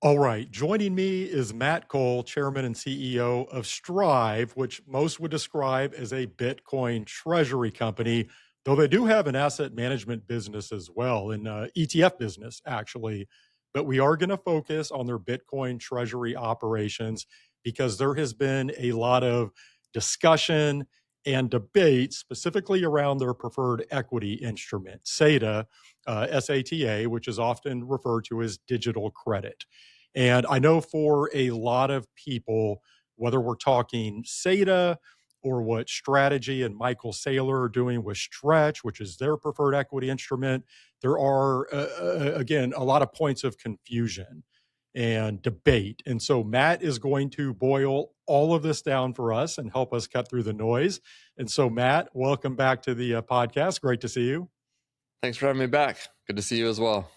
All right. Joining me is Matt Cole, Chairman and CEO of Strive, which most would describe as a Bitcoin treasury company, though they do have an asset management business as well, an ETF business, actually. But we are going to focus on their Bitcoin treasury operations because there has been a lot of discussion and debate specifically around their preferred equity instrument, SATA, SATA, which is often referred to as digital credit. And I know for a lot of people, whether we're talking SATA or what Strategy and Michael Saylor are doing with Stretch, which is their preferred equity instrument, there are, again, a lot of points of confusion and debate. And so Matt is going to boil all of this down for us and help us cut through the noise. And so, Matt, welcome back to the podcast. Great to see you. Thanks for having me back. Good to see you as well.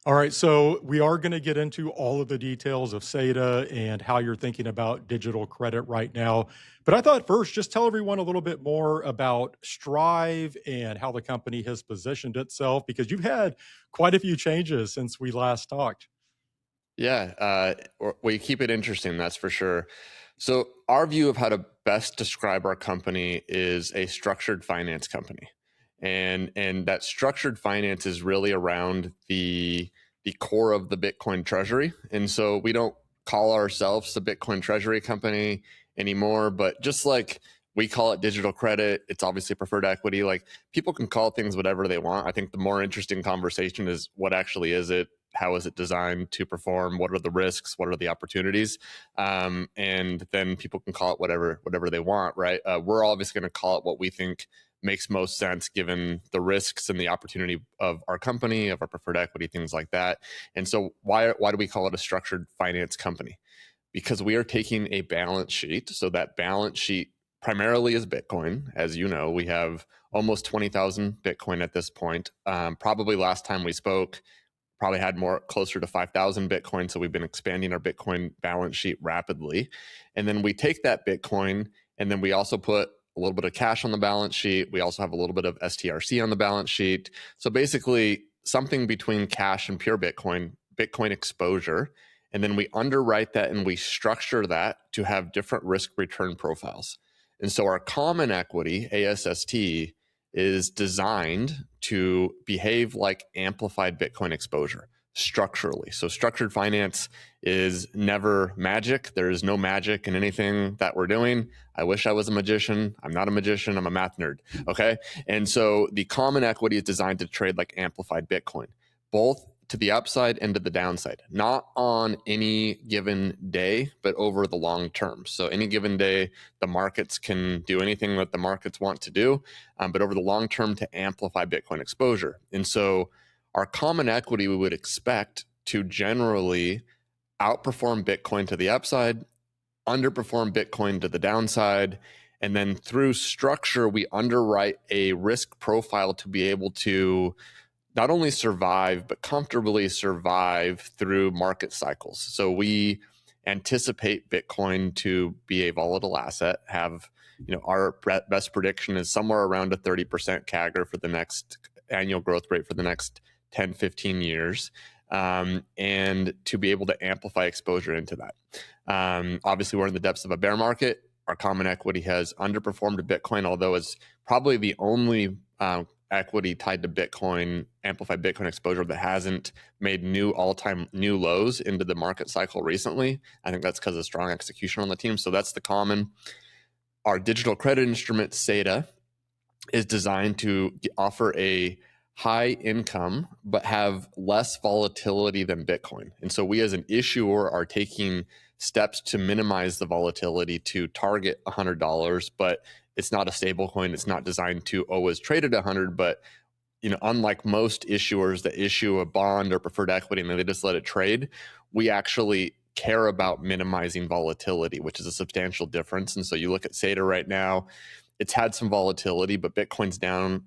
All right, so we are going to get into all of the details of SATA and how you're thinking about digital credit right now. But I thought first, just tell everyone a little bit more about Strive and how the company has positioned itself, because you've had quite a few changes since we last talked. Yeah, we keep it interesting, that's for sure. So our view of how to best describe our company is a structured finance company. And that structured finance is really around the core of the Bitcoin treasury. And so we don't call ourselves the Bitcoin treasury company anymore, but just like we call it digital credit, it's obviously preferred equity. Like, people can call things whatever they want. I think the more interesting conversation is what actually is it? How is it designed to perform? What are the risks? What are the opportunities? And then people can call it whatever they want, right? We're obviously going to call it what we think makes most sense given the risks and the opportunity of our company, of our preferred equity, things like that. And so why do we call it a structured finance company? Because we are taking a balance sheet. So that balance sheet primarily is Bitcoin. As you know, we have almost 20,000 Bitcoin at this point. Probably last time we spoke, probably had more closer to 5,000 Bitcoin. So we've been expanding our Bitcoin balance sheet rapidly. And then we take that Bitcoin and then we also put a little bit of cash on the balance sheet. We also have a little bit of STRC on the balance sheet. So basically something between cash and pure Bitcoin exposure. And then we underwrite that and we structure that to have different risk return profiles. And so our common equity, ASST, is designed to behave like amplified Bitcoin exposure structurally. So structured finance is never magic. There is no magic in anything that we're doing. I wish I was a magician. I'm not a magician. I'm a math nerd. Okay. And so the common equity is designed to trade like amplified Bitcoin, both to the upside and to the downside, not on any given day, but over the long term. So any given day, the markets can do anything that the markets want to do, but over the long term to amplify Bitcoin exposure. And so our common equity, we would expect to generally outperform Bitcoin to the upside, underperform Bitcoin to the downside. And then through structure, we underwrite a risk profile to be able to not only survive, but comfortably survive through market cycles. So we anticipate Bitcoin to be a volatile asset, our best prediction is somewhere around a 30% CAGR for the next annual growth rate for the next 10, 15 years. And to be able to amplify exposure into that. Obviously, we're in the depths of a bear market. Our common equity has underperformed to Bitcoin, although it's probably the only equity tied to Bitcoin, amplified Bitcoin exposure that hasn't made all-time new lows into the market cycle recently. I think that's because of strong execution on the team. So that's the common. Our digital credit instrument, SATA, is designed to offer a high income, but have less volatility than Bitcoin. And so we as an issuer are taking steps to minimize the volatility to target $100, but it's not a stable coin. It's not designed to always trade at 100, but unlike most issuers that issue a bond or preferred equity and they just let it trade, we actually care about minimizing volatility, which is a substantial difference. And so you look at SATA right now, it's had some volatility, but Bitcoin's down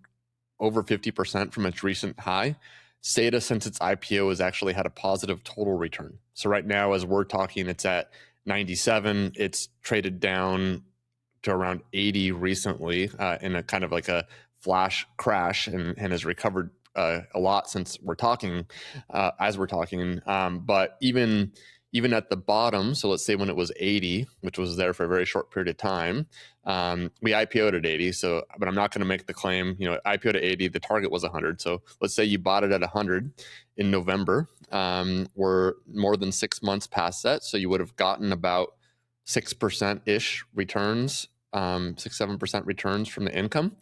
over 50% from its recent high. SATA, since its IPO, has actually had a positive total return. So right now, as we're talking, it's at 97. It's traded down to around 80 recently in a kind of like a flash crash and has recovered a lot since we're talking, as we're talking. But even at the bottom, so let's say when it was 80, which was there for a very short period of time, we IPO'd at 80. So, but I'm not going to make the claim, IPO'd at 80, the target was 100. So let's say you bought it at 100 in November. We're more than 6 months past that. So you would have gotten about 6%-ish returns, 6-7% returns from the income.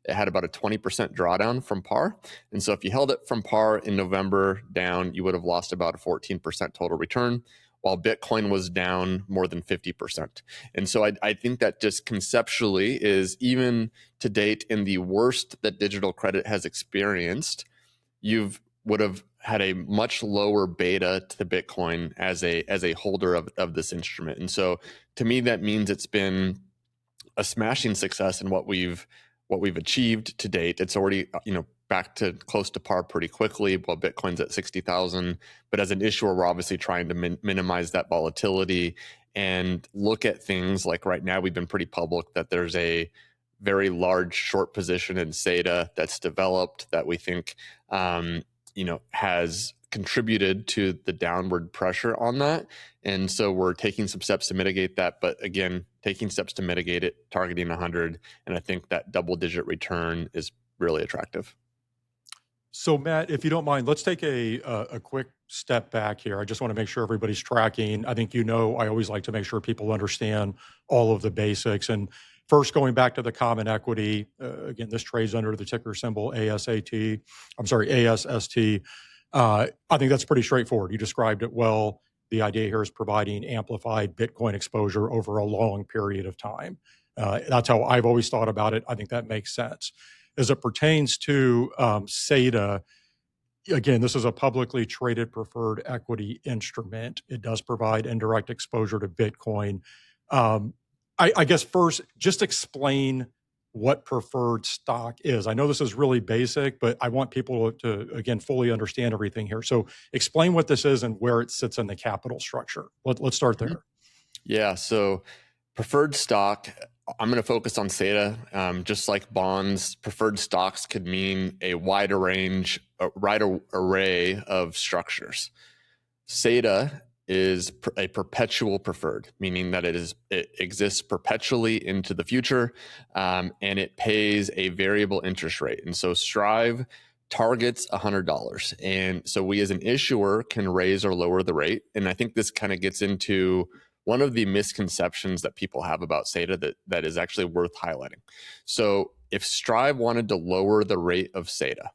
It had about a 20% drawdown from par. And so if you held it from par in November down, you would have lost about a 14% total return, while Bitcoin was down more than 50%. And so I think that just conceptually is, even to date, in the worst that digital credit has experienced, would have had a much lower beta to Bitcoin as a holder of this instrument. And so to me, that means it's been a smashing success in what we've achieved to date. It's already back to close to par pretty quickly, while Bitcoin's at 60,000. But as an issuer, we're obviously trying to minimize that volatility and look at things like, right now we've been pretty public that there's a very large short position in SATA that's developed that we think has contributed to the downward pressure on that. And so we're taking some steps to mitigate that. But again, taking steps to mitigate it, targeting 100. And I think that double-digit return is really attractive. So Matt, if you don't mind, let's take a quick step back here. I just want to make sure everybody's tracking. I think I always like to make sure people understand all of the basics. And first, going back to the common equity, again, this trades under the ticker symbol ASAT. I'm sorry, ASST. I think that's pretty straightforward. You described it well. The idea here is providing amplified Bitcoin exposure over a long period of time. That's how I've always thought about it. I think that makes sense. As it pertains to SATA, again, this is a publicly traded preferred equity instrument. It does provide indirect exposure to Bitcoin. I guess first, just explain what preferred stock is. I know this is really basic, but I want people to, again, fully understand everything here. So explain what this is and where it sits in the capital structure. Let's start there. Yeah, so preferred stock, I'm going to focus on SATA. Just like bonds, preferred stocks could mean a wide array of structures. SATA is a perpetual preferred, meaning that it exists perpetually into the future, and it pays a variable interest rate. And so Strive targets $100. And so we as an issuer can raise or lower the rate. And I think this kind of gets into one of the misconceptions that people have about SATA that is actually worth highlighting. So if Strive wanted to lower the rate of SATA,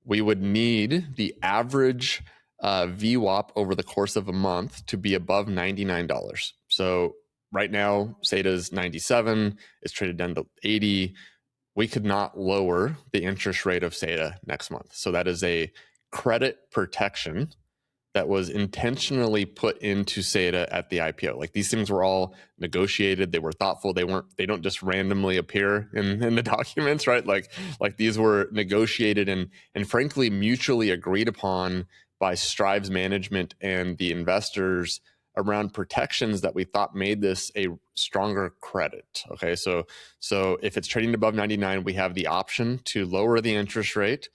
we would need the average VWAP over the course of a month to be above $99. So right now, SATA is 97. It's traded down to 80. We could not lower the interest rate of SATA next month. So that is a credit protection that was intentionally put into SATA at the IPO. Like, these things were all negotiated. They were thoughtful. They don't just randomly appear in the documents, right? Like these were negotiated and frankly mutually agreed upon by Strive's management and the investors around protections that we thought made this a stronger credit. Okay, so if it's trading above 99, we have the option to lower the interest rate.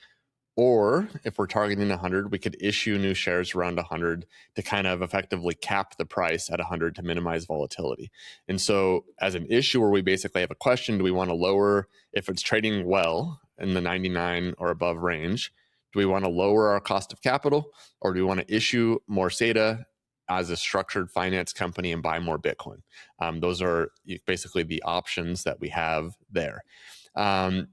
Or if we're targeting 100, we could issue new shares around 100 to kind of effectively cap the price at 100 to minimize volatility. And so as an issuer, we basically have a question: do we want to lower, if it's trading well in the 99 or above range, do we want to lower our cost of capital, or do we want to issue more SATA as a structured finance company and buy more Bitcoin? Those are basically the options that we have there. And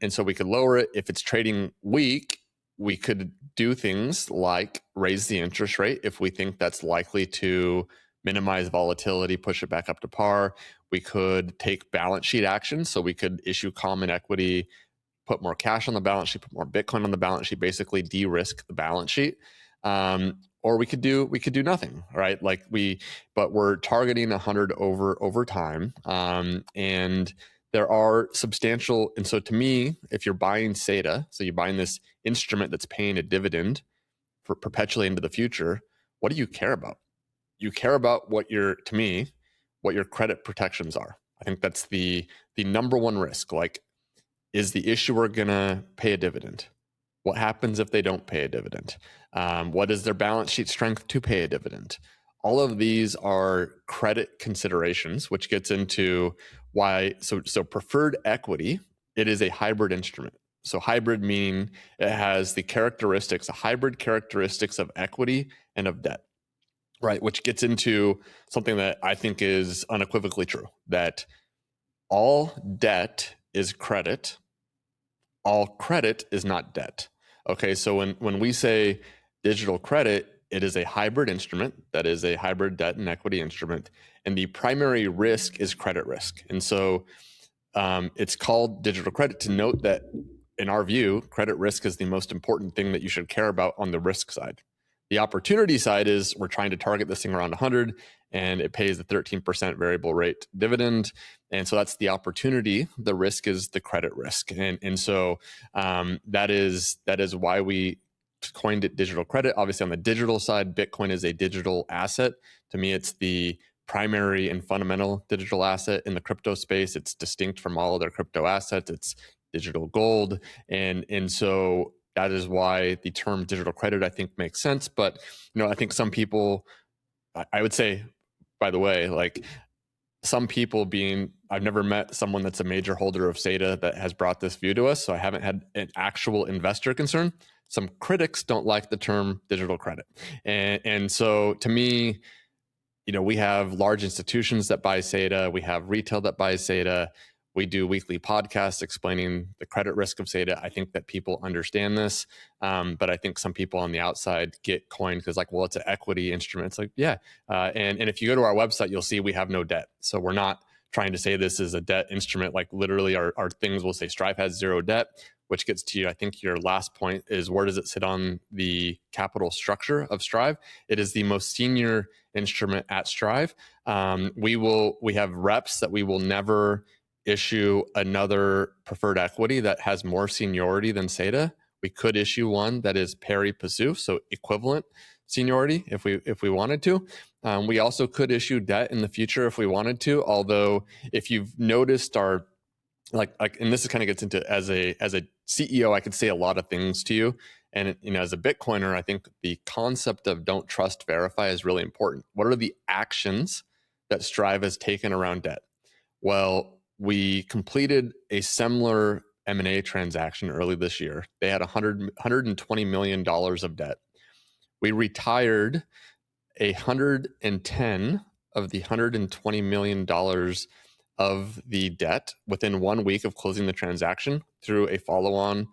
so we could lower it. If it's trading weak, we could do things like raise the interest rate if we think that's likely to minimize volatility, push it back up to par. We could take balance sheet action. So we could issue common equity, put more cash on the balance sheet, put more Bitcoin on the balance sheet, basically de-risk the balance sheet. Or we could do nothing, right? But we're targeting 100 over time. And there are substantial, and so to me, if you're buying SATA, so you're buying this instrument that's paying a dividend for perpetually into the future, what do you care about? You care about what your credit protections are. I think that's the number one risk. Like, is the issuer gonna pay a dividend? What happens if they don't pay a dividend? What is their balance sheet strength to pay a dividend? All of these are credit considerations, which gets into why. So preferred equity, it is a hybrid instrument. So hybrid meaning it has the characteristics, the hybrid characteristics of equity and of debt, right? Which gets into something that I think is unequivocally true, that all debt is credit, all credit is not debt. Okay, so when we say digital credit, it is a hybrid instrument that is a hybrid debt and equity instrument, and the primary risk is credit risk. And so it's called digital credit to note that, in our view, credit risk is the most important thing that you should care about on the risk side. The opportunity side is we're trying to target this thing around 100, and it pays a 13% variable rate dividend. And so that's the opportunity. The risk is the credit risk. And so that is why we coined it digital credit. Obviously, on the digital side, Bitcoin is a digital asset. To me, it's the primary and fundamental digital asset in the crypto space. It's distinct from all other crypto assets. It's digital gold. And so that is why the term digital credit, I think, makes sense. But, I think some people, I would say, by the way, like some people I've never met someone that's a major holder of SATA that has brought this view to us. So I haven't had an actual investor concern. Some critics don't like the term digital credit. And so to me, we have large institutions that buy SATA. We have retail that buys SATA. We do weekly podcasts explaining the credit risk of SATA. I think that people understand this, but I think some people on the outside get coined because, like, well, it's an equity instrument. It's like, yeah. And if you go to our website, you'll see we have no debt. So we're not trying to say this is a debt instrument. Like, literally, our things will say Strive has zero debt, which gets to, I think, your last point is, where does it sit on the capital structure of Strive? It is the most senior instrument at Strive. We have reps that we will never issue another preferred equity that has more seniority than SATA. We could issue one that is pari passu, so equivalent seniority if we wanted to. We also could issue debt in the future if we wanted to. Although, if you've noticed our and this kind of gets into, as a CEO, I could say a lot of things to you. And as a Bitcoiner, I think the concept of don't trust, verify is really important. What are the actions that Strive has taken around debt? Well, we completed a similar M&A transaction early this year. They had $120 million of debt. We retired 110 of the $120 million of the debt within 1 week of closing the transaction through a follow-on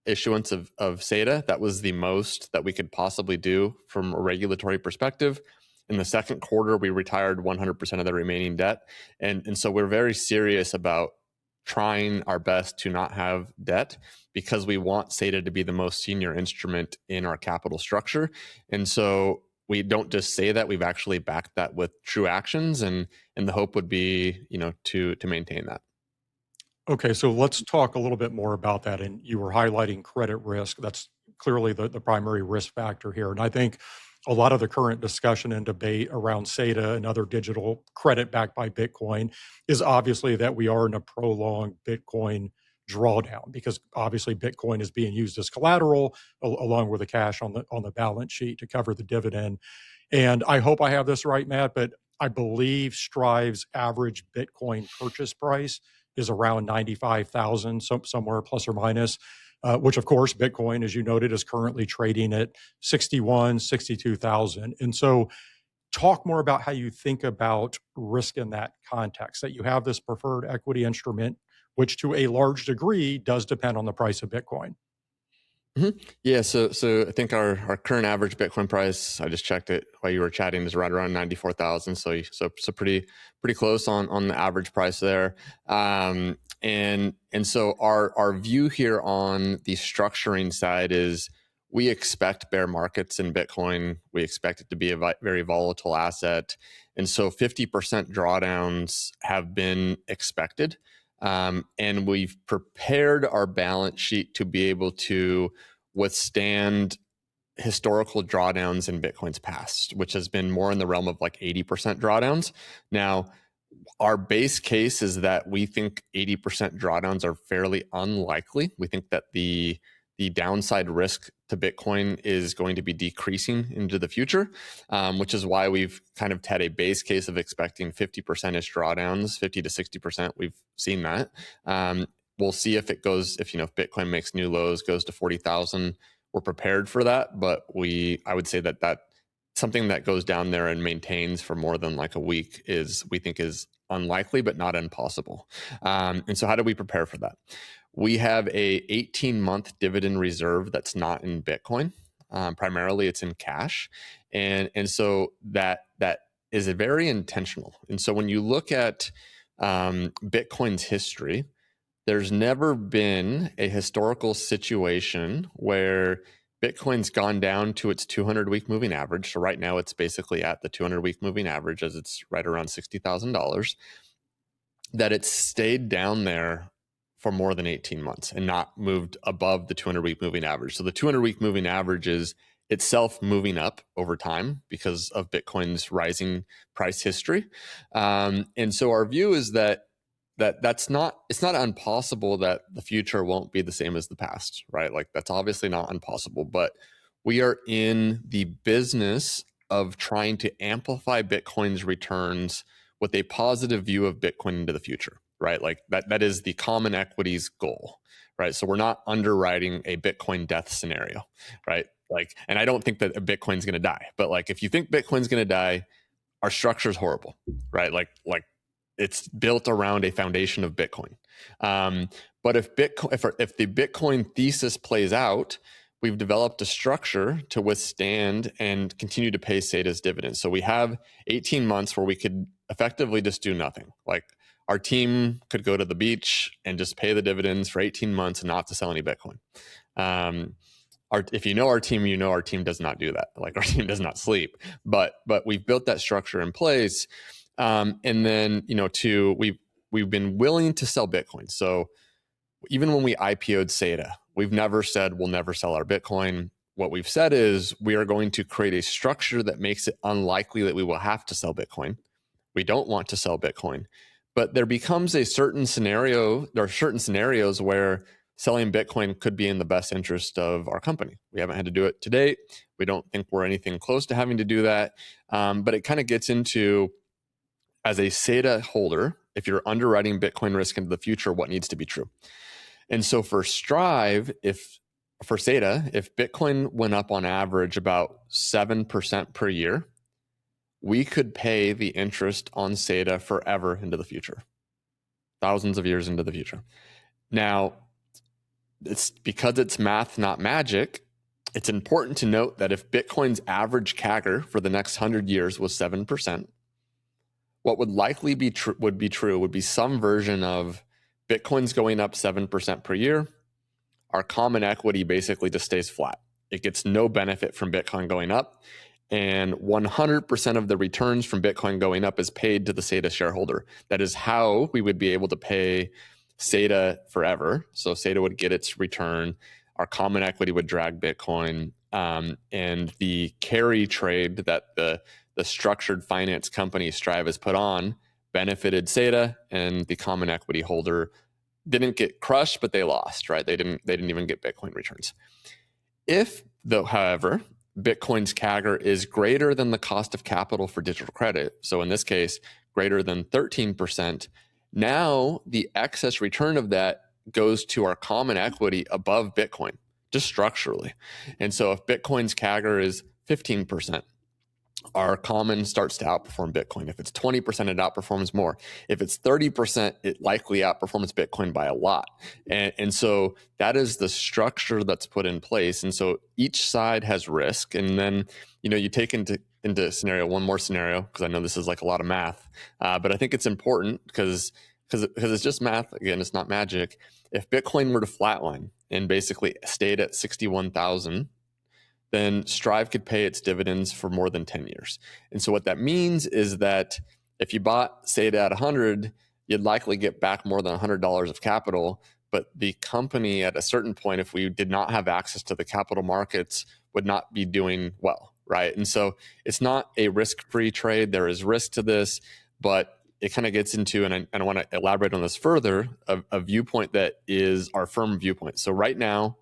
issuance of SATA. That was the most that we could possibly do from a regulatory perspective. In the second quarter, we retired 100% of the remaining debt. And so we're very serious about trying our best to not have debt, because we want SATA to be the most senior instrument in our capital structure. And so we don't just say that, we've actually backed that with true actions, and the hope would be, to maintain that. Okay, so let's talk a little bit more about that. And you were highlighting credit risk. That's clearly the primary risk factor here. And I think a lot of the current discussion and debate around SATA and other digital credit backed by Bitcoin is obviously that we are in a prolonged Bitcoin drawdown, because obviously Bitcoin is being used as collateral along with the cash on the balance sheet to cover the dividend. And I hope I have this right, Matt, but I believe Strive's average Bitcoin purchase price is around 95,000, somewhere plus or minus, which of course, Bitcoin, as you noted, is currently trading at 61, 62,000. And so talk more about how you think about risk in that context, that you have this preferred equity instrument, which to a large degree does depend on the price of Bitcoin. Mm-hmm. Yeah, so I think our current average Bitcoin price, I just checked it while you were chatting, is right around 94,000. So pretty close on the average price there. And so our view here on the structuring side is, we expect bear markets in Bitcoin. We expect it to be a very volatile asset, and so 50% drawdowns have been expected. And we've prepared our balance sheet to be able to withstand historical drawdowns in Bitcoin's past, which has been more in the realm of like 80% drawdowns. Now, our base case is that we think 80% drawdowns are fairly unlikely. We think that the the downside risk to Bitcoin is going to be decreasing into the future, which is why we've kind of had a base case of expecting 50%-ish drawdowns, 50 to 60%. We've seen that. We'll see if it goes, if Bitcoin makes new lows, goes to 40,000. We're prepared for that, but I would say that something that goes down there and maintains for more than like a week we think is unlikely, but not impossible. And so how do we prepare for that? We have a 18-month dividend reserve that's not in Bitcoin. Primarily it's in cash. And so that is a very intentional. And so when you look at Bitcoin's history, there's never been a historical situation where Bitcoin's gone down to its 200-week moving average. So right now it's basically at the 200-week moving average, as it's right around $60,000, that it's stayed down there for more than 18 months and not moved above the 200-week moving average. So the 200-week moving average is itself moving up over time because of Bitcoin's rising price history. And so our view is that it's not impossible that the future won't be the same as the past, right? Like that's obviously not impossible, but we are in the business of trying to amplify Bitcoin's returns with a positive view of Bitcoin into the future, right? Like that is the common equities goal, right? So we're not underwriting a Bitcoin death scenario, right? Like, and I don't think that a Bitcoin's going to die, but like if you think Bitcoin's going to die, our structure is horrible, right? Like it's built around a foundation of Bitcoin. But if the Bitcoin thesis plays out, we've developed a structure to withstand and continue to pay SATA's dividends. So we have 18 months where we could effectively just do nothing. Like our team could go to the beach and just pay the dividends for 18 months and not have to sell any Bitcoin. If you know our team does not do that. Like our team does not sleep, but we've built that structure in place. And then, we've been willing to sell Bitcoin. So even when we IPO'd SATA, we've never said we'll never sell our Bitcoin. What we've said is we are going to create a structure that makes it unlikely that we will have to sell Bitcoin. We don't want to sell Bitcoin, but there becomes a certain scenario. There are certain scenarios where selling Bitcoin could be in the best interest of our company. We haven't had to do it to date. We don't think we're anything close to having to do that. But it kind of gets into, as a SATA holder, if you're underwriting Bitcoin risk into the future, what needs to be true? And so for Strive, for SATA, if Bitcoin went up on average about 7% per year, we could pay the interest on SATA forever into the future, thousands of years into the future. Now, it's because it's math, not magic. It's important to note that if Bitcoin's average CAGR for the next 100 years was 7%, what would likely be true would be some version of Bitcoin's going up 7% per year. Our common equity basically just stays flat. It gets no benefit from Bitcoin going up. And 100% of the returns from Bitcoin going up is paid to the SATA shareholder. That is how we would be able to pay SATA forever. So SATA would get its return. Our common equity would drag Bitcoin. And the carry trade that the structured finance company Strive has put on benefited SATA, and the common equity holder didn't get crushed, but they lost, right? They didn't even get Bitcoin returns. If, though, however, Bitcoin's CAGR is greater than the cost of capital for digital credit, so in this case, greater than 13%, now the excess return of that goes to our common equity above Bitcoin, just structurally. And so if Bitcoin's CAGR is 15%, our common starts to outperform Bitcoin. If it's 20%, it outperforms more. If it's 30%, it likely outperforms Bitcoin by a lot. And so that is the structure that's put in place. And so each side has risk. And then, you take into one more scenario, because I know this is like a lot of math, but I think it's important because it's just math. Again, it's not magic. If Bitcoin were to flatline and basically stayed at 61,000, then Strive could pay its dividends for more than 10 years. And so what that means is that if you bought SATA at 100, you'd likely get back more than $100 of capital. But the company at a certain point, if we did not have access to the capital markets, would not be doing well, right? And so it's not a risk-free trade. There is risk to this, but it kind of gets into, and I want to elaborate on this further, a viewpoint that is our firm viewpoint. So right now,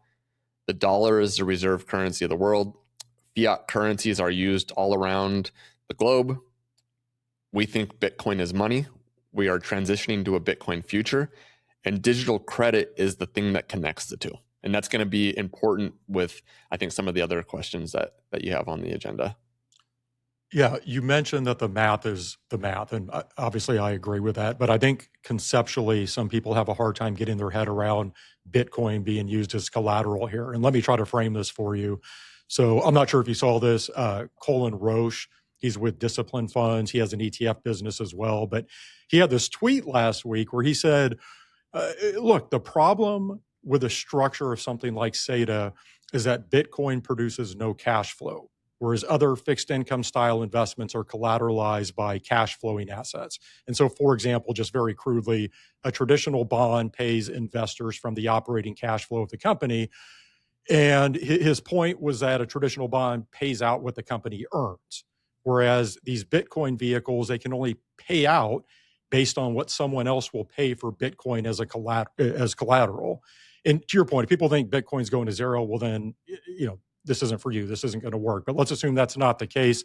The dollar is the reserve currency of the world. Fiat currencies are used all around the globe. We think Bitcoin is money. We are transitioning to a Bitcoin future, and digital credit is the thing that connects the two. And that's going to be important with, I think, some of the other questions that you have on the agenda. Yeah, you mentioned that the math is the math, and obviously I agree with that. But I think conceptually, some people have a hard time getting their head around Bitcoin being used as collateral here. And let me try to frame this for you. So I'm not sure if you saw this. Colin Roche, he's with Discipline Funds. He has an ETF business as well. But he had this tweet last week where he said, look, the problem with the structure of something like SATA is that Bitcoin produces no cash flow, whereas other fixed income style investments are collateralized by cash flowing assets. And so, for example, just very crudely, a traditional bond pays investors from the operating cash flow of the company. And his point was that a traditional bond pays out what the company earns, whereas these Bitcoin vehicles, they can only pay out based on what someone else will pay for Bitcoin as collateral. And to your point, if people think Bitcoin's going to zero, well, then this isn't for you. This isn't going to work. But let's assume that's not the case.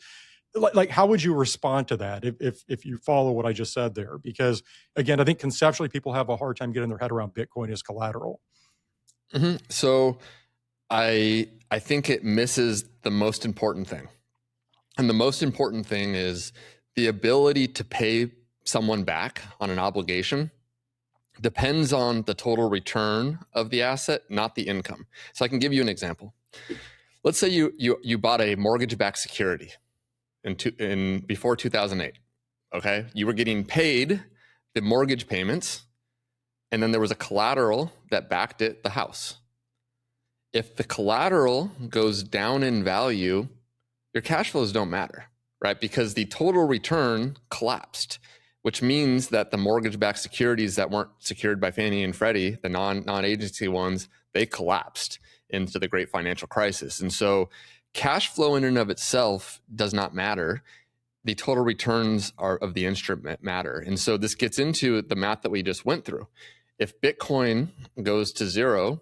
Like, how would you respond to that if you follow what I just said there? Because again, I think conceptually people have a hard time getting their head around Bitcoin as collateral. Mm-hmm. So I think it misses the most important thing. And the most important thing is the ability to pay someone back on an obligation depends on the total return of the asset, not the income. So I can give you an example. Let's say you bought a mortgage-backed security in before 2008. Okay, you were getting paid the mortgage payments, and then there was a collateral that backed it, the house. If the collateral goes down in value, your cash flows don't matter, right? Because the total return collapsed, which means that the mortgage-backed securities that weren't secured by Fannie and Freddie, the non-agency ones, they collapsed into the great financial crisis. And so cash flow in and of itself does not matter. The total returns of the instrument matter. And so this gets into the math that we just went through. If Bitcoin goes to zero,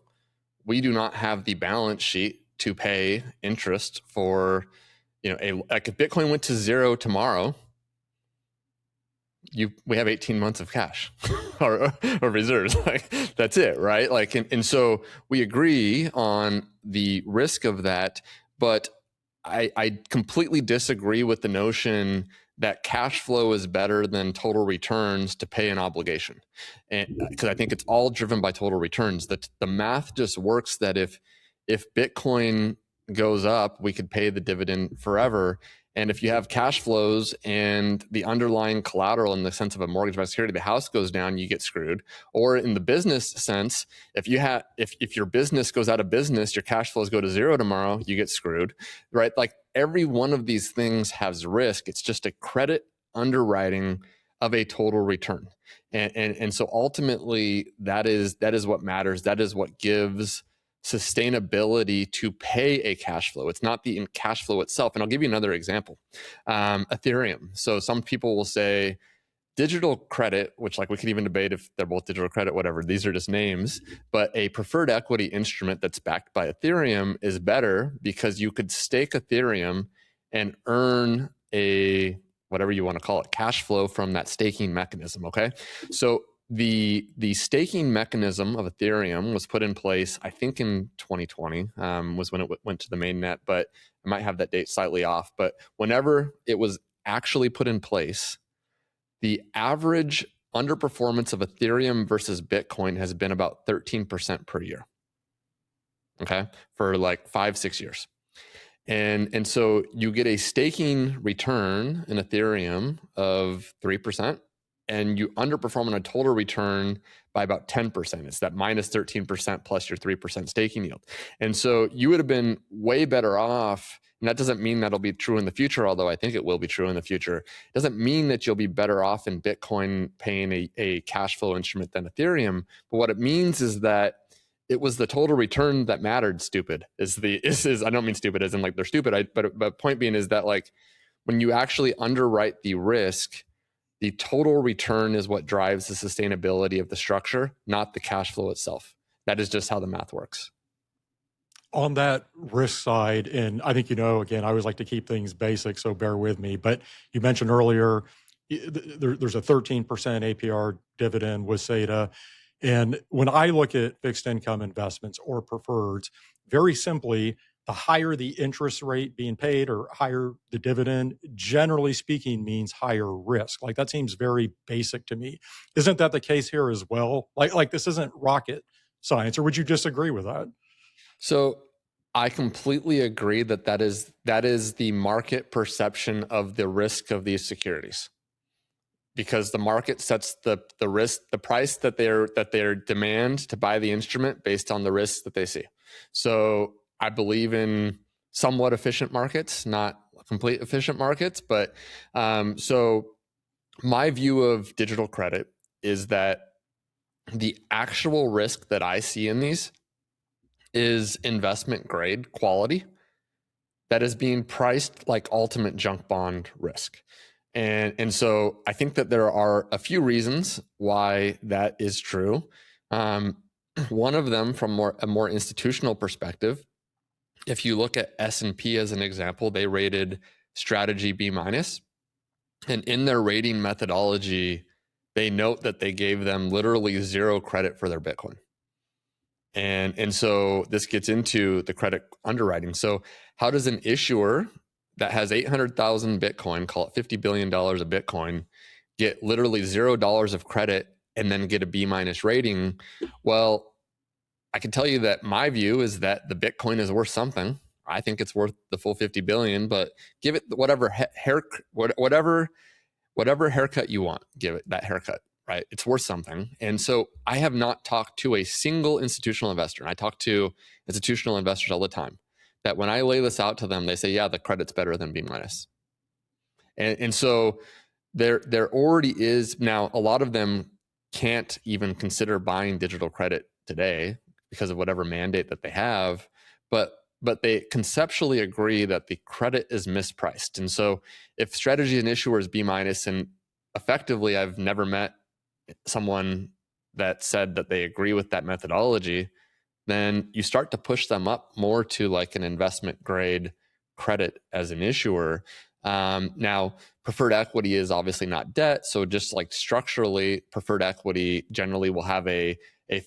we do not have the balance sheet to pay interest for, like if Bitcoin went to zero tomorrow, we have 18 months of cash or reserves. Like that's it, right? Like, and so we agree on the risk of that, but I completely disagree with the notion that cash flow is better than total returns to pay an obligation. And because I think it's all driven by total returns. That the math just works that if Bitcoin goes up, we could pay the dividend forever. And if you have cash flows and the underlying collateral in the sense of a mortgage-backed security, the house goes down, you get screwed. Or in the business sense, if your business goes out of business, your cash flows go to zero tomorrow, you get screwed, right? Like every one of these things has risk. It's just a credit underwriting of a total return. And so ultimately that is what matters. That is what gives sustainability to pay a cash flow. It's not the cash flow itself. And I'll give you another example. Ethereum. So some people will say digital credit, which like we could even debate if they're both digital credit, whatever, these are just names, but a preferred equity instrument that's backed by Ethereum is better because you could stake Ethereum and earn a, whatever you want to call it, cash flow from that staking mechanism. Okay. So the staking mechanism of Ethereum was put in place, I think in 2020 was when it went to the mainnet, but I might have that date slightly off. But whenever it was actually put in place, the average underperformance of Ethereum versus Bitcoin has been about 13% per year. Okay, for like 5-6 years. And so you get a staking return in Ethereum of 3%, and you underperform on a total return by about 10%. It's that minus 13% plus your 3% staking yield. And so you would have been way better off. And that doesn't mean that'll be true in the future, although I think it will be true in the future. It doesn't mean that you'll be better off in Bitcoin paying a cash flow instrument than Ethereum. But what it means is that it was the total return that mattered. Stupid is I don't mean stupid as in like they're stupid. But point being is that like when you actually underwrite the risk, the total return is what drives the sustainability of the structure, not the cash flow itself. That is just how the math works. On that risk side, and I think, again, I always like to keep things basic, so bear with me. But you mentioned earlier there's a 13% APR dividend with SATA. And when I look at fixed income investments or preferreds, very simply, the higher the interest rate being paid or higher the dividend, generally speaking, means higher risk. Like that seems very basic to me. Isn't that the case here as well? Like this isn't rocket science, or would you disagree with that? So I completely agree that that is the market perception of the risk of these securities, because the market sets the risk, the price that they're demand to buy the instrument based on the risks that they see. So I believe in somewhat efficient markets, not complete efficient markets, but so my view of digital credit is that the actual risk that I see in these is investment grade quality that is being priced like ultimate junk bond risk. And so I think that there are a few reasons why that is true. One of them, from a more institutional perspective, if you look at S&P as an example, they rated strategy B minus, and in their rating methodology, they note that they gave them literally zero credit for their Bitcoin. And so this gets into the credit underwriting. So how does an issuer that has 800,000 Bitcoin, call it $50 billion of Bitcoin, get literally $0 of credit and then get a B minus rating? Well, I can tell you that my view is that the Bitcoin is worth something. I think it's worth the full 50 billion, but give it whatever whatever haircut you want, give it that haircut, right? It's worth something. And so I have not talked to a single institutional investor, and I talk to institutional investors all the time, that when I lay this out to them, they say, yeah, the credit's better than B minus. And so there already is now, a lot of them can't even consider buying digital credit today because of whatever mandate that they have, but they conceptually agree that the credit is mispriced. And so if strategy and issuer is B minus, and effectively I've never met someone that said that they agree with that methodology, then you start to push them up more to like an investment grade credit as an issuer. Now, preferred equity is obviously not debt. So just like structurally, preferred equity generally will have a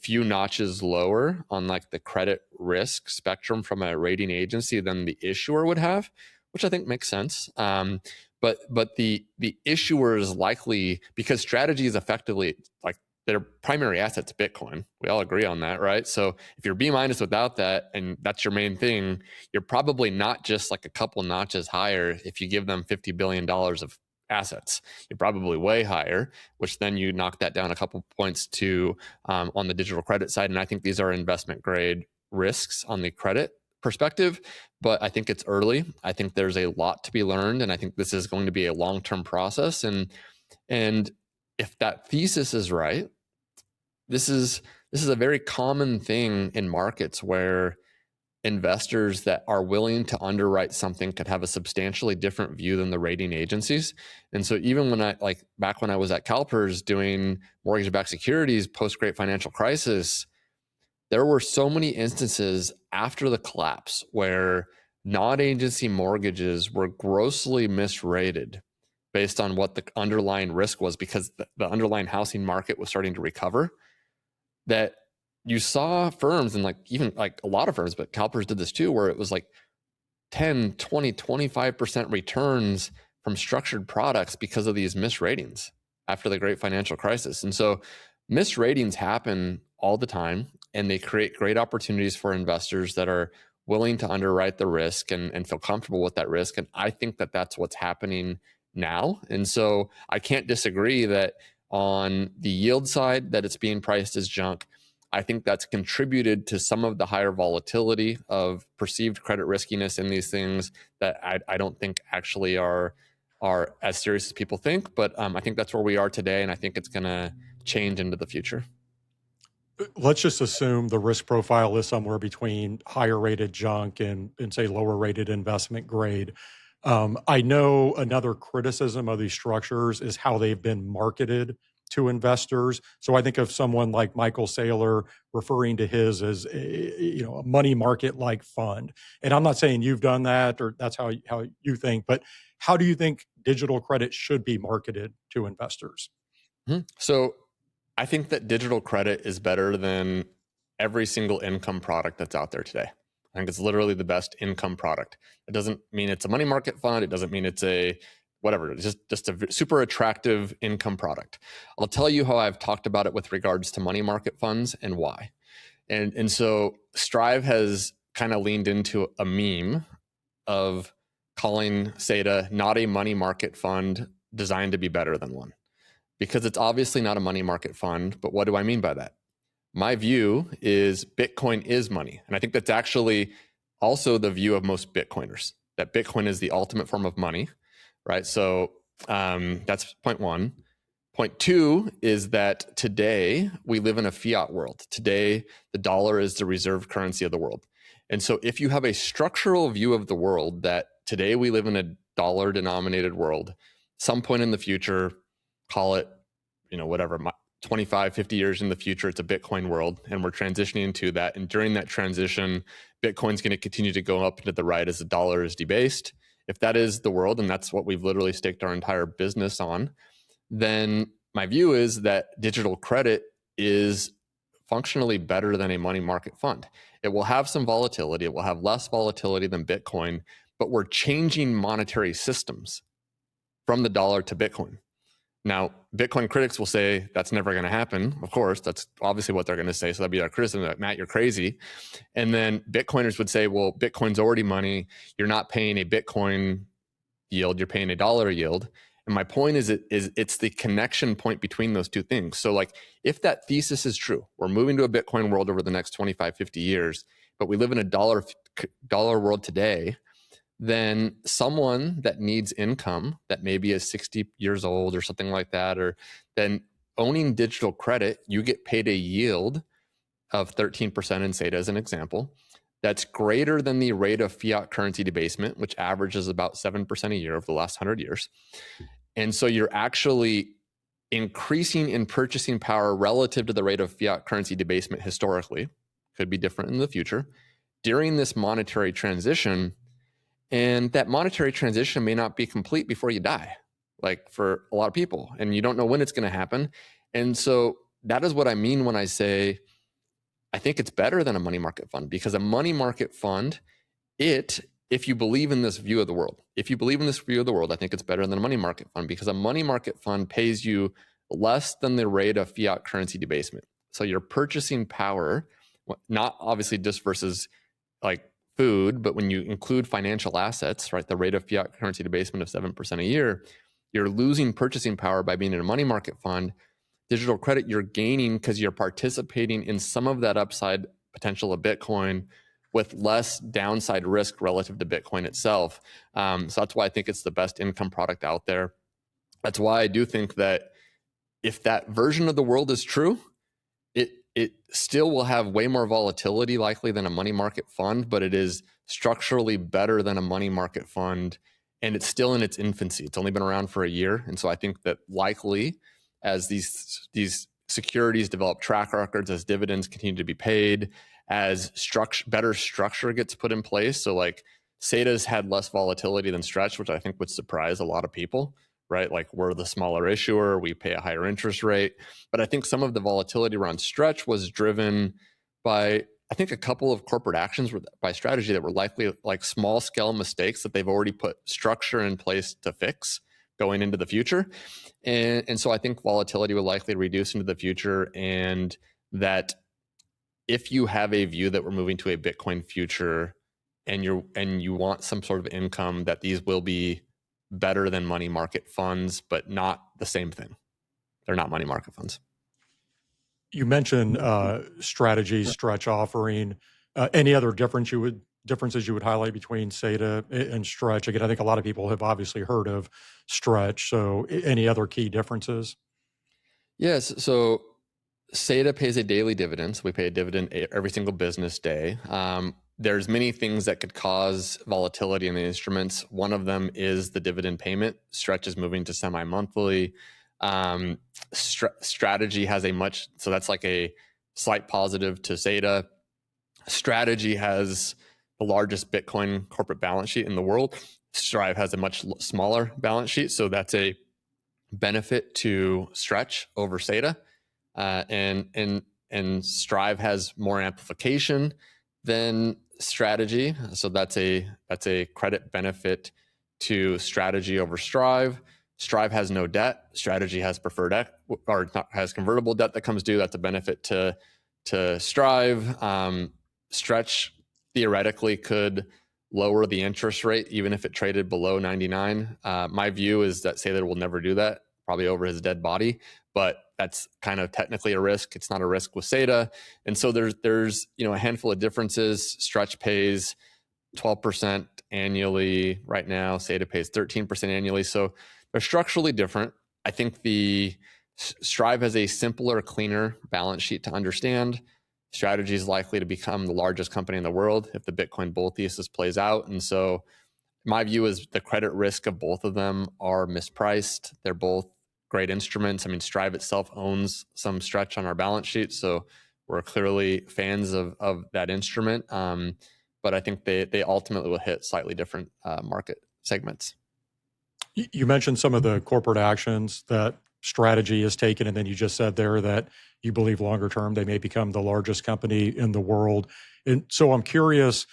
few notches lower on like the credit risk spectrum from a rating agency than the issuer would have, which I think makes sense. But the issuer is likely, because strategy is effectively like their primary asset's Bitcoin. We all agree on that, right? So if you're B minus without that, and that's your main thing, you're probably not just like a couple notches higher if you give them $50 billion of assets. You're probably way higher, which then you knock that down a couple points to on the digital credit side. And I think these are investment grade risks on the credit perspective, but I think it's early. I think there's a lot to be learned, and I think this is going to be a long-term process. And if that thesis is right, this is a very common thing in markets where investors that are willing to underwrite something could have a substantially different view than the rating agencies. And so even when back when I was at CalPERS doing mortgage-backed securities post-Great Financial Crisis, there were so many instances after the collapse where non-agency mortgages were grossly misrated based on what the underlying risk was, because the underlying housing market was starting to recover, that you saw firms, and like even like a lot of firms, but CalPERS did this too, where it was like 10, 20, 25% returns from structured products because of these misratings after the Great Financial Crisis. And so misratings happen all the time, and they create great opportunities for investors that are willing to underwrite the risk and feel comfortable with that risk. And I think that that's what's happening now. And so I can't disagree that on the yield side, that it's being priced as junk. I think that's contributed to some of the higher volatility of perceived credit riskiness in these things that I don't think actually are as serious as people think. But I think that's where we are today, and I think it's going to change into the future. Let's just assume the risk profile is somewhere between higher rated junk and say lower rated investment grade. I know another criticism of these structures is how they've been marketed to investors. So I think of someone like Michael Saylor referring to his as a money market like fund. And I'm not saying you've done that or that's how you think, but how do you think digital credit should be marketed to investors? So I think that digital credit is better than every single income product that's out there today. I think it's literally the best income product. It doesn't mean it's a money market fund. It doesn't mean it's a whatever. It's just a super attractive income product. I'll tell you how I've talked about it with regards to money market funds and why. And so Strive has kind of leaned into a meme of calling SATA not a money market fund designed to be better than one, because it's obviously not a money market fund. But what do I mean by that? My view is Bitcoin is money. And I think that's actually also the view of most Bitcoiners, that Bitcoin is the ultimate form of money, right? So that's point one. Point two is that today we live in a fiat world. Today, the dollar is the reserve currency of the world. And so if you have a structural view of the world that today we live in a dollar denominated world, some point in the future, call it, whatever, 25, 50 years in the future, it's a Bitcoin world, and we're transitioning to that. And during that transition, Bitcoin's going to continue to go up and to the right as the dollar is debased. If that is the world, and that's what we've literally staked our entire business on, then my view is that digital credit is functionally better than a money market fund. It will have some volatility. It will have less volatility than Bitcoin, but we're changing monetary systems from the dollar to Bitcoin. Now, Bitcoin critics will say that's never going to happen. Of course, that's obviously what they're going to say. So that'd be our criticism, like, Matt, you're crazy. And then Bitcoiners would say, well, Bitcoin's already money. You're not paying a Bitcoin yield. You're paying a dollar yield. And my point is it's the connection point between those two things. So like, if that thesis is true, we're moving to a Bitcoin world over the next 25, 50 years, but we live in a dollar world today, then someone that needs income that maybe is 60 years old or something like that, or then owning digital credit, you get paid a yield of 13% in SATA as an example. That's greater than the rate of fiat currency debasement, which averages about 7% a year over the last 100 years. And so you're actually increasing in purchasing power relative to the rate of fiat currency debasement historically. Could be different in the future. During this monetary transition, and that monetary transition may not be complete before you die, like for a lot of people, and you don't know when it's going to happen. And so that is what I mean when I say I think it's better than a money market fund, because a money market fund, if you believe in this view of the world, I think it's better than a money market fund, because a money market fund pays you less than the rate of fiat currency debasement. So your purchasing power, not obviously just versus like food, but when you include financial assets, right, the rate of fiat currency debasement of 7% a year, you're losing purchasing power by being in a money market fund. Digital credit, you're gaining because you're participating in some of that upside potential of Bitcoin with less downside risk relative to Bitcoin itself. So that's why I think it's the best income product out there. That's why I do think that if that version of the world is true, it still will have way more volatility likely than a money market fund, but it is structurally better than a money market fund. And it's still in its infancy. It's only been around for a year. And so I think that likely as these securities develop track records, as dividends continue to be paid, as better structure gets put in place. So like SATA's had less volatility than Stretch, which I think would surprise a lot of people, right? Like we're the smaller issuer, we pay a higher interest rate. But I think some of the volatility around Stretch was driven by, I think, a couple of corporate actions by Strategy that were likely like small scale mistakes that they've already put structure in place to fix going into the future. And so I think volatility will likely reduce into the future, and that if you have a view that we're moving to a Bitcoin future and you want some sort of income, that these will be better than money market funds, but not the same thing. They're not money market funds. You mentioned Strategy, Stretch offering. Any other differences you would highlight between SATA and Stretch? Again, I think a lot of people have obviously heard of Stretch. So any other key differences? Yes. So SATA pays a daily dividend. So we pay a dividend every single business day. There's many things that could cause volatility in the instruments. One of them is the dividend payment. Stretch is moving to semi-monthly. Strategy has so that's like a slight positive to SATA. Strategy has the largest Bitcoin corporate balance sheet in the world. Strive has a much smaller balance sheet, so that's a benefit to Stretch over SATA, and Strive has more amplification than Strategy, so that's a credit benefit to Strategy over Strive. Strive has no debt. Strategy has preferred debt, or has convertible debt that comes due. That's a benefit to Strive. Stretch theoretically could lower the interest rate even if it traded below 99. My view is that SATA will never do that, probably over his dead body, but that's kind of technically a risk. It's not a risk with SATA. And so there's a handful of differences. Stretch pays 12% annually right now. SATA pays 13% annually. So they're structurally different. I think the Strive has a simpler, cleaner balance sheet to understand. Strategy is likely to become the largest company in the world if the Bitcoin bull thesis plays out. And so my view is the credit risk of both of them are mispriced. They're both great instruments. I mean, Strive itself owns some Stretch on our balance sheet, so we're clearly fans of that instrument. But I think they ultimately will hit slightly different market segments. You mentioned some of the corporate actions that Strategy has taken, and then you just said there that you believe longer term they may become the largest company in the world. And so I'm curious,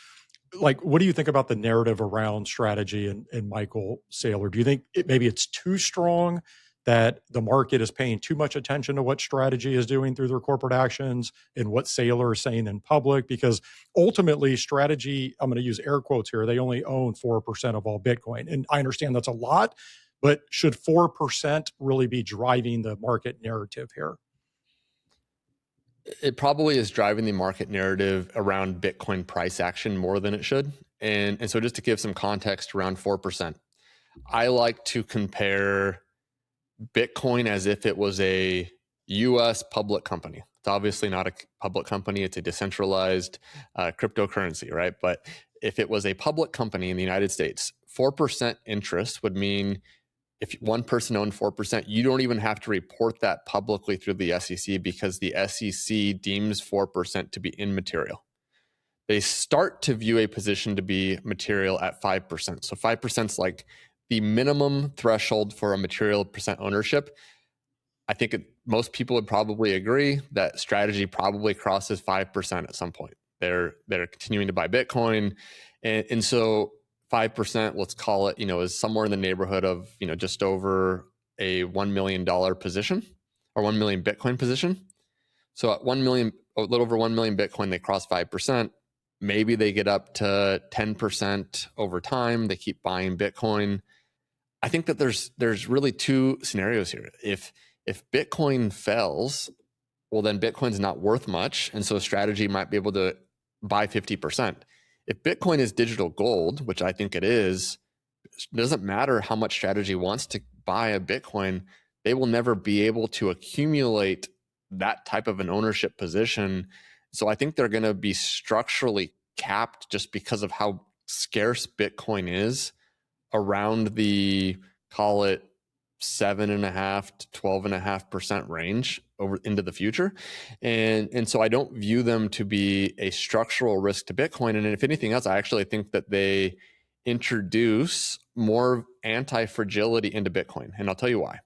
like, what do you think about the narrative around Strategy and Michael Saylor? Do you think maybe it's too strong, that the market is paying too much attention to what Strategy is doing through their corporate actions and what Saylor is saying in public? Because ultimately, Strategy, I'm going to use air quotes here, they only own 4% of all Bitcoin. And I understand that's a lot, but should 4% really be driving the market narrative here? It probably is driving the market narrative around Bitcoin price action more than it should. And so just to give some context around 4%, I like to compare Bitcoin as if it was a US public company. It's obviously not a public company, it's a decentralized cryptocurrency, right? But if it was a public company in the United States, 4% interest would mean if one person owned 4%, you don't even have to report that publicly through the SEC because the SEC deems 4% to be immaterial. They start to view a position to be material at 5%. So 5% is like the minimum threshold for a material percent ownership. I think most people would probably agree that Strategy probably crosses 5% at some point. They're continuing to buy Bitcoin. And so 5%, let's call it, is somewhere in the neighborhood of, just over a $1 million position or 1 million Bitcoin position. So at 1 million, a little over 1 million Bitcoin, they cross 5%. Maybe they get up to 10% over time. They keep buying Bitcoin. I think that there's really two scenarios here. If Bitcoin fells, well, then Bitcoin's not worth much. And so Strategy might be able to buy 50%. If Bitcoin is digital gold, which I think it is, it doesn't matter how much Strategy wants to buy a Bitcoin, they will never be able to accumulate that type of an ownership position. So I think they're going to be structurally capped just because of how scarce Bitcoin is around the, call it 7.5 to 12.5% range over into the future. And so I don't view them to be a structural risk to Bitcoin. And if anything else, I actually think that they introduce more anti-fragility into Bitcoin. And I'll tell you why.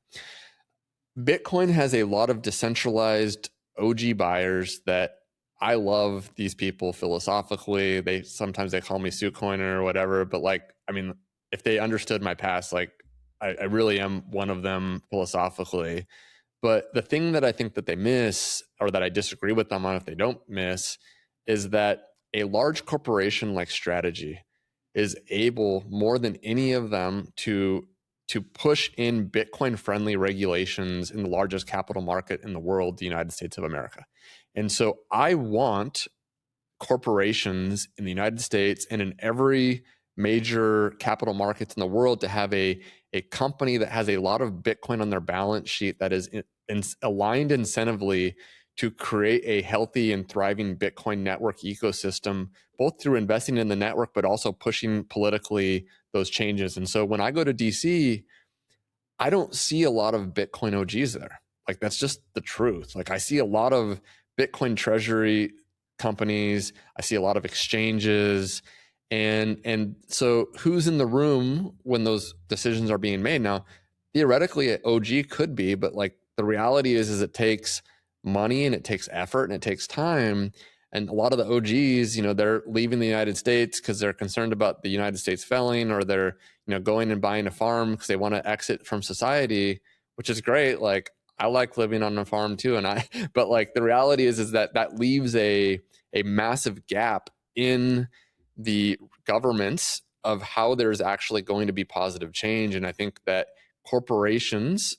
Bitcoin has a lot of decentralized OG buyers that I love these people philosophically. Sometimes they call me Suitcoiner or whatever, but if they understood my past, I really am one of them philosophically. But the thing that I think that they miss, or that I disagree with them on if they don't miss, is that a large corporation like Strategy is able, more than any of them, to push in Bitcoin-friendly regulations in the largest capital market in the world, the United States of America. And so I want corporations in the United States and in every major capital markets in the world to have a company that has a lot of Bitcoin on their balance sheet that is aligned incentively to create a healthy and thriving Bitcoin network ecosystem, both through investing in the network, but also pushing politically those changes. And so when I go to DC, I don't see a lot of Bitcoin OGs there. Like, that's just the truth. Like, I see a lot of Bitcoin treasury companies, I see a lot of exchanges, and so who's in the room when those decisions are being made? Now, theoretically, an OG could be, but like the reality is it takes money and it takes effort and it takes time. And a lot of the OGs, they're leaving the United States because they're concerned about the United States failing, or they're going and buying a farm because they want to exit from society, which is great. Like, I like living on a farm too, but like the reality is that leaves a massive gap in the governments of how there's actually going to be positive change. And I think that corporations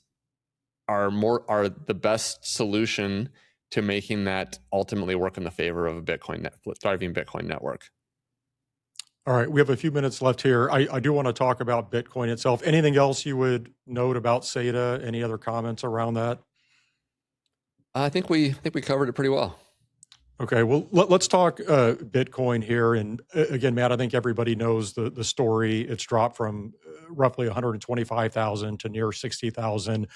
are the best solution to making that ultimately work in the favor of a thriving Bitcoin network. All right, we have a few minutes left here. I do want to talk about Bitcoin itself. Anything else you would note about SATA? Any other comments around that? I think we covered it pretty well. Okay, well, let's talk Bitcoin here. And again, Matt, I think everybody knows the story. It's dropped from roughly 125,000 to near 60,000.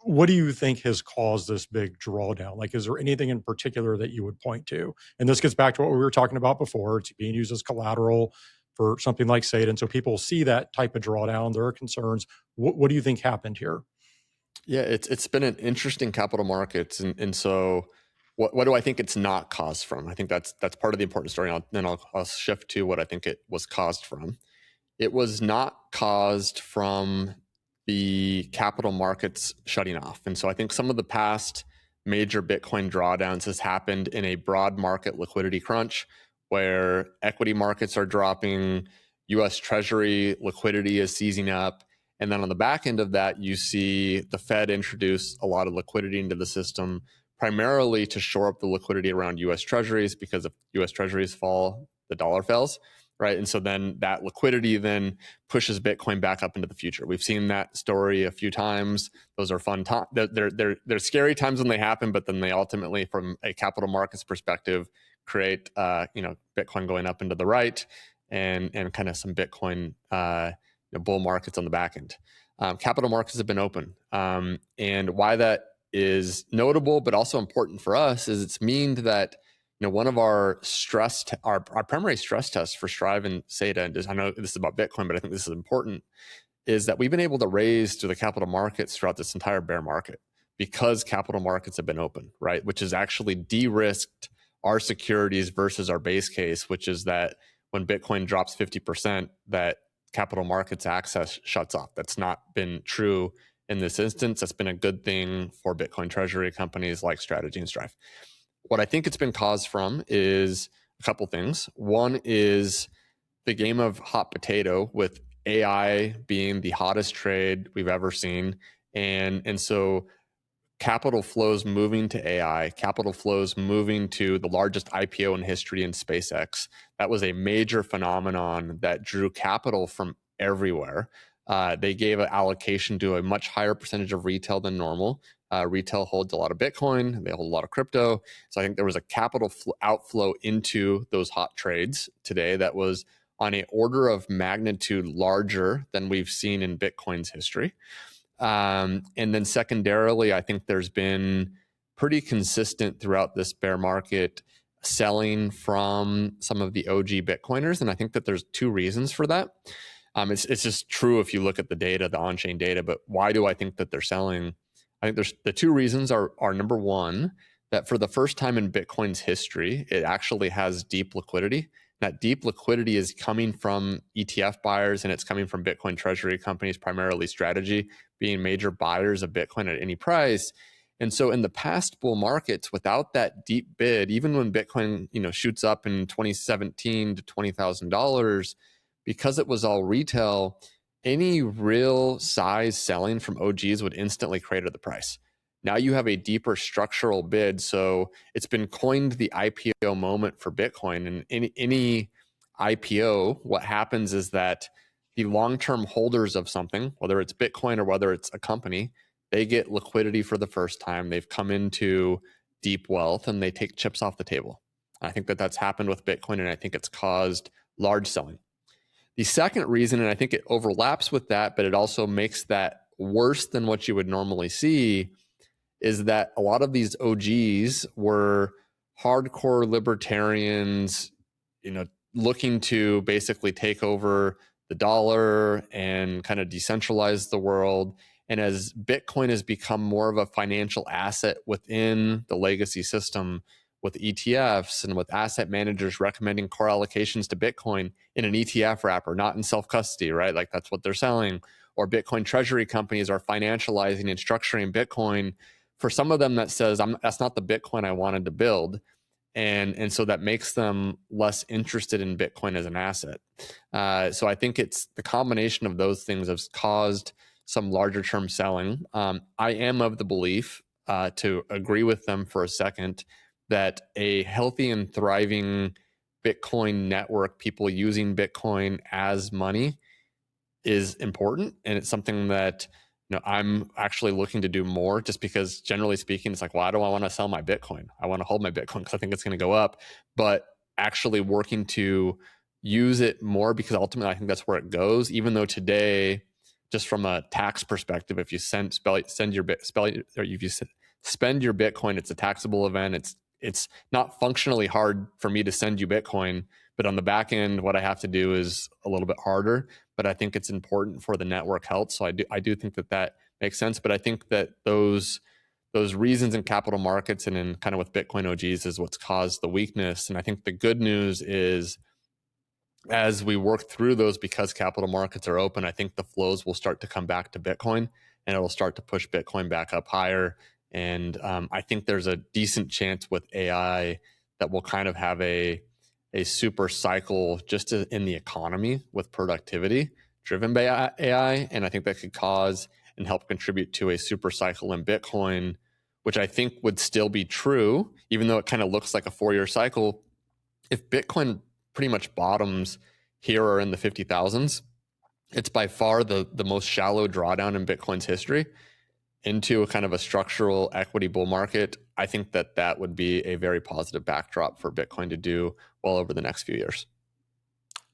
What do you think has caused this big drawdown? Like, is there anything in particular that you would point to? And this gets back to what we were talking about before. It's being used as collateral for something like SATA. And so people see that type of drawdown. There are concerns. What do you think happened here? Yeah, it's been an interesting capital markets, and so what do I think it's not caused from? I think that's part of the important story. Then I'll shift to what I think it was caused from. It was not caused from the capital markets shutting off, and so I think some of the past major Bitcoin drawdowns has happened in a broad market liquidity crunch, where equity markets are dropping, U.S. Treasury liquidity is seizing up. And then on the back end of that, you see the Fed introduce a lot of liquidity into the system, primarily to shore up the liquidity around U.S. Treasuries, because if U.S. Treasuries fall, the dollar falls, right? And so then that liquidity then pushes Bitcoin back up into the future. We've seen that story a few times. Those are fun times. They're scary times when they happen, but then they ultimately, from a capital markets perspective, create Bitcoin going up into the right, and kind of some Bitcoin bull markets on the back end. Capital markets have been open. And why that is notable, but also important for us, is it's mean that one of our primary stress tests for Strive and SATA, and I know this is about Bitcoin, but I think this is important, is that we've been able to raise through the capital markets throughout this entire bear market because capital markets have been open, right? Which has actually de-risked our securities versus our base case, which is that when Bitcoin drops 50%, that capital markets access shuts off. That's not been true in this instance. That's been a good thing for Bitcoin treasury companies like Strategy and Strive. What I think it's been caused from is a couple things. One is the game of hot potato, with AI being the hottest trade we've ever seen. And so capital flows moving to AI, capital flows moving to the largest IPO in history in SpaceX. That was a major phenomenon that drew capital from everywhere. They gave an allocation to a much higher percentage of retail than normal. Retail holds a lot of Bitcoin, they hold a lot of crypto. So I think there was a capital outflow into those hot trades today that was on an order of magnitude larger than we've seen in Bitcoin's history. And then secondarily, I think there's been pretty consistent throughout this bear market selling from some of the OG Bitcoiners. And I think that there's two reasons for that. It's just true if you look at the data, the on-chain data, but why do I think that they're selling? I think there's the two reasons are number one, that for the first time in Bitcoin's history, it actually has deep liquidity. That deep liquidity is coming from ETF buyers, and it's coming from Bitcoin treasury companies, primarily Strategy, being major buyers of Bitcoin at any price. And so in the past bull markets, without that deep bid, even when Bitcoin shoots up in 2017 to $20,000, because it was all retail, any real size selling from OGs would instantly crater the price. Now you have a deeper structural bid. So it's been coined the IPO moment for Bitcoin. And any IPO, what happens is that the long-term holders of something, whether it's Bitcoin or whether it's a company, they get liquidity for the first time. They've come into deep wealth and they take chips off the table. I think that that's happened with Bitcoin, and I think it's caused large selling. The second reason, and I think it overlaps with that, but it also makes that worse than what you would normally see is that a lot of these OGs were hardcore libertarians, looking to basically take over the dollar and kind of decentralize the world. And as Bitcoin has become more of a financial asset within the legacy system, with ETFs and with asset managers recommending core allocations to Bitcoin in an ETF wrapper, not in self-custody, right? Like that's what they're selling. Or Bitcoin treasury companies are financializing and structuring Bitcoin. For some of them, that says, that's not the Bitcoin I wanted to build. And so that makes them less interested in Bitcoin as an asset. So I think it's the combination of those things has caused some larger term selling. I am of the belief, to agree with them for a second, that a healthy and thriving Bitcoin network, people using Bitcoin as money, is important. And it's something that I'm actually looking to do more, just because generally speaking, it's like, well, I don't want to sell my Bitcoin. I want to hold my Bitcoin because I think it's going to go up. But actually working to use it more, because ultimately I think that's where it goes. Even though today, just from a tax perspective, if you spend your Bitcoin, it's a taxable event. It's not functionally hard for me to send you Bitcoin, but on the back end, what I have to do is a little bit harder. But I think it's important for the network health. So I do think that makes sense. But I think that those reasons in capital markets and in kind of with Bitcoin OGs is what's caused the weakness. And I think the good news is, as we work through those, because capital markets are open, I think the flows will start to come back to Bitcoin, and it'll start to push Bitcoin back up higher. And I think there's a decent chance with AI that we'll kind of have a super cycle just in the economy with productivity driven by AI. And I think that could cause and help contribute to a super cycle in Bitcoin, which I think would still be true, even though it kind of looks like a 4-year cycle. If Bitcoin pretty much bottoms here or in the 50,000s, it's by far the most shallow drawdown in Bitcoin's history into a kind of a structural equity bull market. I think that would be a very positive backdrop for Bitcoin to do well over the next few years.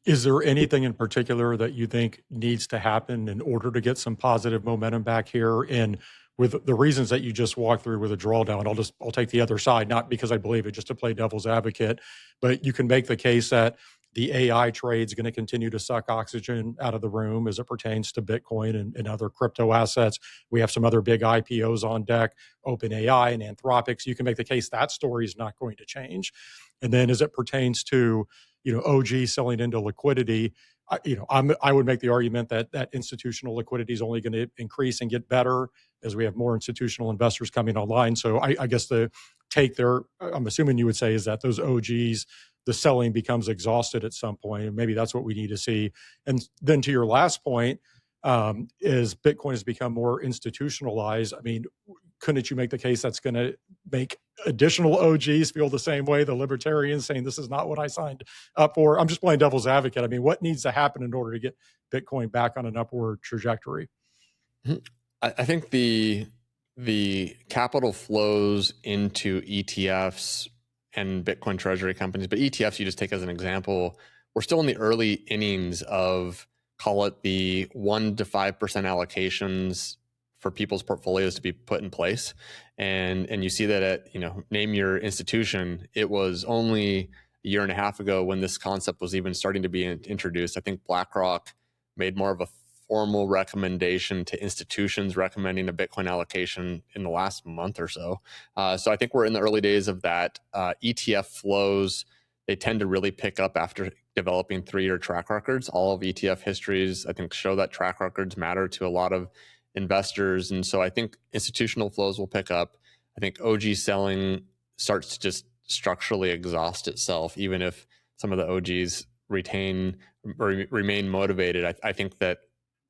Is there anything in particular that you think needs to happen in order to get some positive momentum back here? And with the reasons that you just walked through with a drawdown, I'll take the other side, not because I believe it, just to play devil's advocate, but you can make the case that the AI trade is going to continue to suck oxygen out of the room as it pertains to Bitcoin and other crypto assets. We have some other big IPOs on deck, OpenAI and Anthropic. So you can make the case that story is not going to change. And then as it pertains to OG selling into liquidity, I would make the argument that institutional liquidity is only going to increase and get better as we have more institutional investors coming online. So I guess the take there, I'm assuming you would say, is that those OGs, the selling becomes exhausted at some point, and maybe that's what we need to see. And then to your last point, is Bitcoin has become more institutionalized. I mean, couldn't you make the case that's going to make additional OGs feel the same way, the libertarians saying this is not what I signed up for? I'm just playing devil's advocate. I mean, what needs to happen in order to get Bitcoin back on an upward trajectory? I think the capital flows into ETFs and Bitcoin treasury companies, but ETFs you just take as an example, we're still in the early innings of, call it the 1 to 5% allocations for people's portfolios to be put in place. And you see that at, name your institution. It was only a year and a half ago when this concept was even starting to be introduced. I think BlackRock made more of a formal recommendation to institutions recommending a Bitcoin allocation in the last month or so. So I think we're in the early days of that. ETF flows, they tend to really pick up after developing 3-year track records. All of ETF histories, I think, show that track records matter to a lot of investors. And so I think institutional flows will pick up. I think OG selling starts to just structurally exhaust itself, even if some of the OGs remain motivated. I think that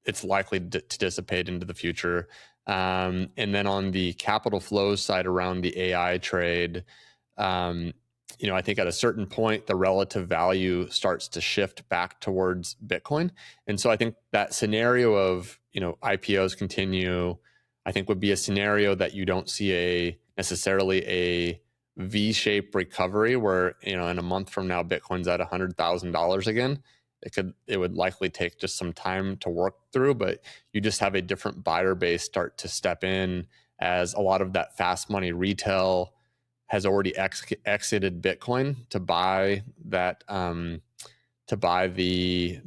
it's likely to dissipate into the future. And then on the capital flows side around the AI trade, I think at a certain point, the relative value starts to shift back towards Bitcoin. And so I think that scenario of, IPOs continue, I think would be a scenario that you don't see necessarily a V-shaped recovery where, in a month from now, Bitcoin's at $100,000 again. it would likely take just some time to work through, but you just have a different buyer base start to step in as a lot of that fast money retail has already exited Bitcoin to buy that to buy the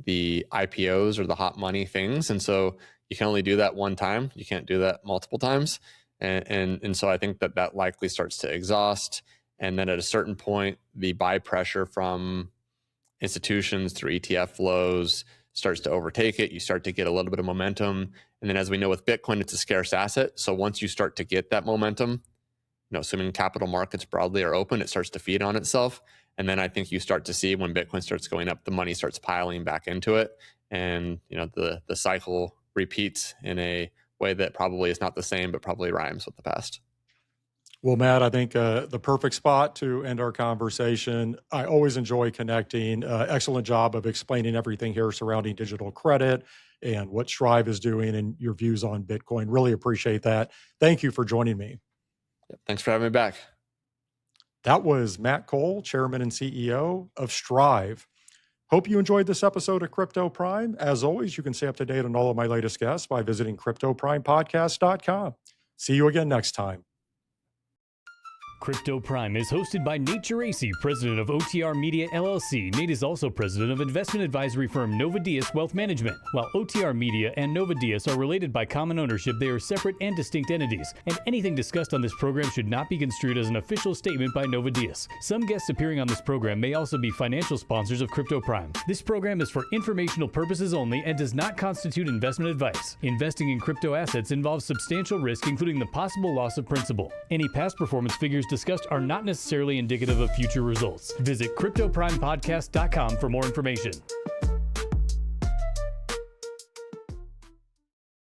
IPOs or the hot money things. And so you can only do that one time. You can't do that multiple times. And so I think that likely starts to exhaust. And then at a certain point, the buy pressure from institutions through ETF flows starts to overtake it. You start to get a little bit of momentum. And then as we know with Bitcoin, it's a scarce asset. So once you start to get that momentum, assuming capital markets broadly are open, it starts to feed on itself. And then I think you start to see when Bitcoin starts going up, the money starts piling back into it. And, the cycle repeats in a way that probably is not the same, but probably rhymes with the past. Well, Matt, I think the perfect spot to end our conversation. I always enjoy connecting. Excellent job of explaining everything here surrounding digital credit and what Strive is doing and your views on Bitcoin. Really appreciate that. Thank you for joining me. Thanks for having me back. That was Matt Cole, Chairman and CEO of Strive. Hope you enjoyed this episode of Crypto Prime. As always, you can stay up to date on all of my latest guests by visiting CryptoPrimePodcast.com. See you again next time. Crypto Prime is hosted by Nate Geraci, president of OTR Media LLC. Nate is also president of investment advisory firm Nova Diaz Wealth Management. While OTR Media and Nova Diaz are related by common ownership, they are separate and distinct entities, and anything discussed on this program should not be construed as an official statement by Nova Diaz. Some guests appearing on this program may also be financial sponsors of Crypto Prime. This program is for informational purposes only and does not constitute investment advice. Investing in crypto assets involves substantial risk, including the possible loss of principal. Any past performance figures discussed are not necessarily indicative of future results. Visit CryptoPrimePodcast.com for more information.